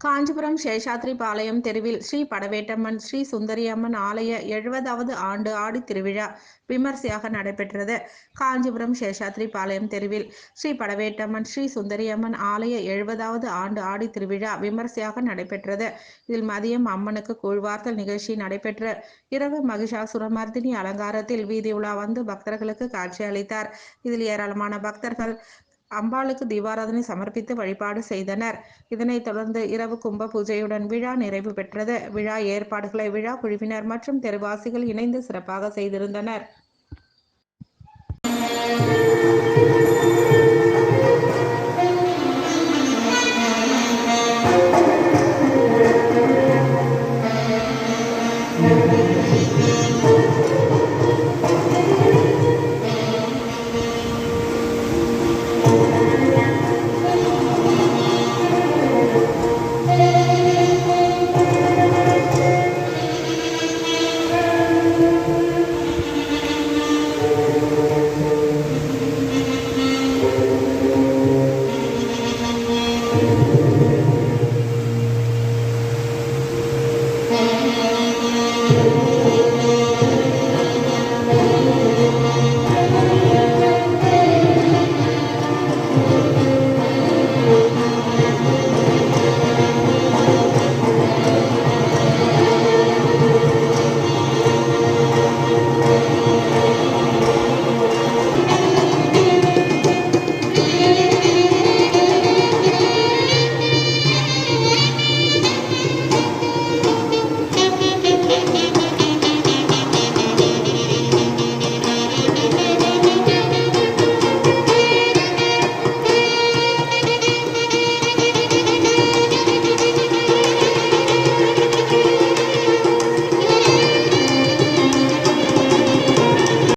காஞ்சிபுரம் சேஷாத்ரிபாளையம் தெருவில் ஸ்ரீ படவேட்டம்மன் ஸ்ரீ சுந்தரியம்மன் ஆலய 70வது ஆண்டு ஆடித் திருவிழா விமர்சையாக நடைபெற்றது. காஞ்சிபுரம் சேஷாத்ரிபாளையம் தெருவில் ஸ்ரீ படவேட்டம்மன் ஸ்ரீ சுந்தரியம்மன் ஆலய 70வது ஆண்டு ஆடித் திருவிழா விமர்சையாக நடைபெற்றது. இதில் மதியம் அம்மனுக்கு கூழ்வார்த்தல் நிகழ்ச்சி நடைபெற்று இரவு மகிஷாசுரமர்த்தினி அலங்காரத்தில் வீதி உலா வந்து பக்தர்களுக்கு காட்சி அளித்தார். இதில் ஏராளமான பக்தர்கள் அம்பாளுக்கு தீபாராதனை சமர்ப்பித்து வழிபாடு செய்தனர். இதனைத் தொடர்ந்து இரவு கும்ப பூஜையுடன் விழா நிறைவு பெற்றது. விழா ஏற்பாடுகளை விழா குழுவினர் மற்றும் தெருவாசிகள் இணைந்து சிறப்பாக செய்திருந்தனர்.